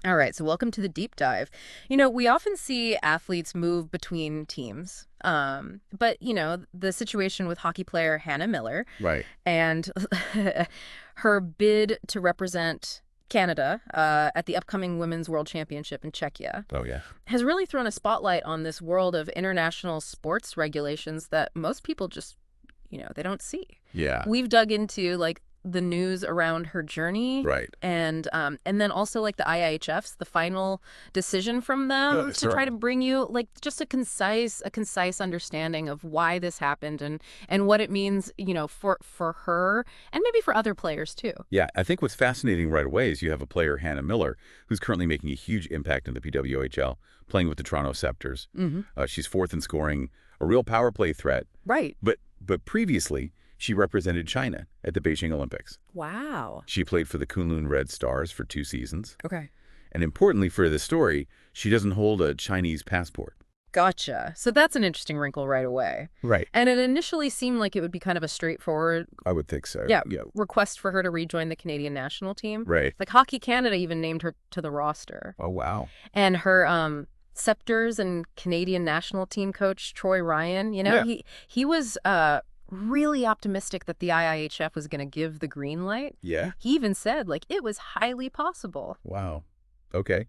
All right, so welcome to the deep dive. We often see athletes move between teams, but the situation with hockey player Hannah Miller Right. and her bid to represent Canada at the upcoming Women's World Championship in Czechia Oh, yeah. has really thrown a spotlight on this world of international sports regulations that most people just they don't see. Yeah. We've dug into like the news around her journey Right. and then also like the IIHF's the final decision from them to Sure. try to bring you like just a concise understanding of why this happened and what it means for her and maybe for other players too. Yeah, I think what's fascinating right away is you have a player, Hannah Miller, who's currently making a huge impact in the PWHL, playing with the Toronto Sceptres. Mm-hmm. She's fourth in scoring, a real power play threat. Right. But previously, she represented China at the Beijing Olympics. Wow. She played for the Kunlun Red Stars for 2 seasons. Okay. And importantly for this story, she doesn't hold a Chinese passport. Gotcha. So that's an interesting wrinkle right away. Right. And it initially seemed like it would be kind of a straightforward I would think so. yeah, request for her to rejoin the Canadian national team. Right. Like Hockey Canada even named her to the roster. Oh, wow. And her Sceptres and Canadian national team coach, Troy Ryan, Yeah. he was really optimistic that the IIHF was going to give the green light. Yeah? He even said, like, it was highly possible. Wow. Okay.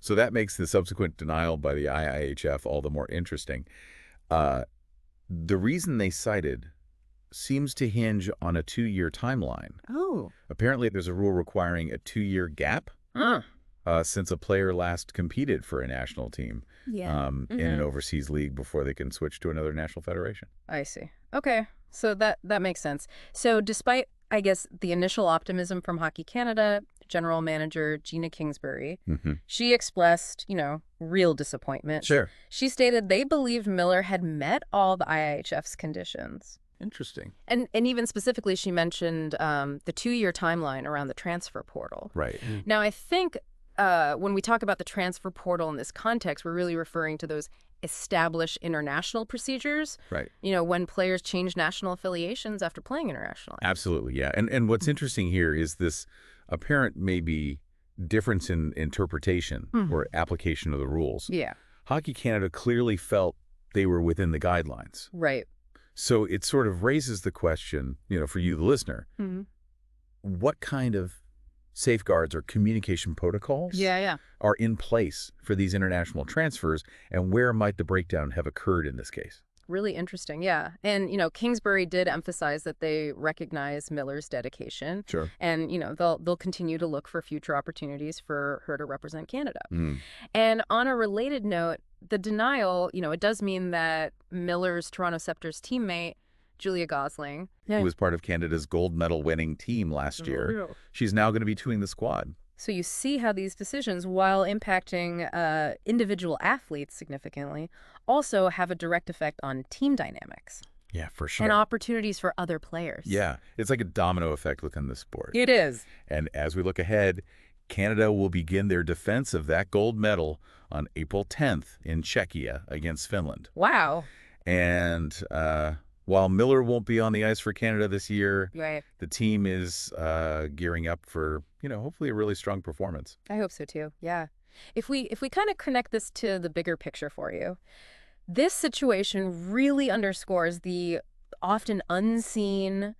So that makes the subsequent denial by the IIHF all the more interesting. The reason they cited seems to hinge on a 2-year timeline. Oh. Apparently, there's a rule requiring a 2-year gap since a player last competed for a national team Yeah. in an overseas league before they can switch to another national federation. I see. Okay. So that makes sense. So despite, I guess, the initial optimism from Hockey Canada, general manager Gina Kingsbury, she expressed, real disappointment. Sure. She stated they believed Miller had met all the IIHF's conditions. Interesting. And even specifically, she mentioned the 2-year timeline around the transfer portal. Right. Now, I think when we talk about the transfer portal in this context, we're really referring to those established international procedures. Right. When players change national affiliations after playing internationally. Absolutely, yeah. And what's interesting here is this apparent maybe difference in interpretation or application of the rules. Yeah. Hockey Canada clearly felt they were within the guidelines. Right. So it sort of raises the question, for you, the listener, what kind of safeguards or communication protocols are in place for these international transfers, and where might the breakdown have occurred in this case? Really interesting, yeah. And, Kingsbury did emphasize that they recognize Miller's dedication. Sure. And, they'll continue to look for future opportunities for her to represent Canada. And on a related note, the denial, it does mean that Miller's Toronto Sceptres teammate, Julia Gosling, Who was part of Canada's gold medal winning team last year. She's now going to be touring the squad. So you see how these decisions, while impacting individual athletes significantly, also have a direct effect on team dynamics. Yeah, for sure. And opportunities for other players. Yeah, it's like a domino effect look on the sport. It is. And as we look ahead, Canada will begin their defense of that gold medal on April 10th in Czechia against Finland. Wow. And while Miller won't be on the ice for Canada this year, Right. the team is gearing up for, hopefully a really strong performance. I hope so too. Yeah. If we kind of connect this to the bigger picture for you, this situation really underscores the often unseen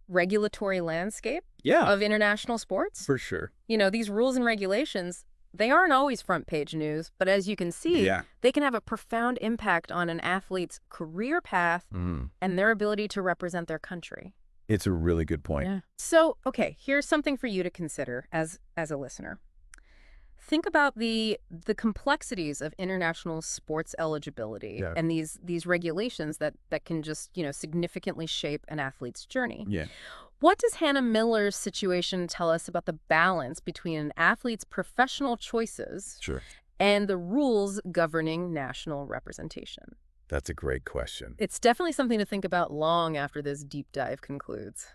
regulatory landscape of international sports. For sure. These rules and regulations, they aren't always front page news, but as you can see, they can have a profound impact on an athlete's career path and their ability to represent their country. It's a really good point. Yeah. So, okay, here's something for you to consider as a listener. Think about the complexities of international sports eligibility and these regulations that can just, significantly shape an athlete's journey. Yeah. What does Hannah Miller's situation tell us about the balance between an athlete's professional choices and the rules governing national representation? That's a great question. It's definitely something to think about long after this deep dive concludes.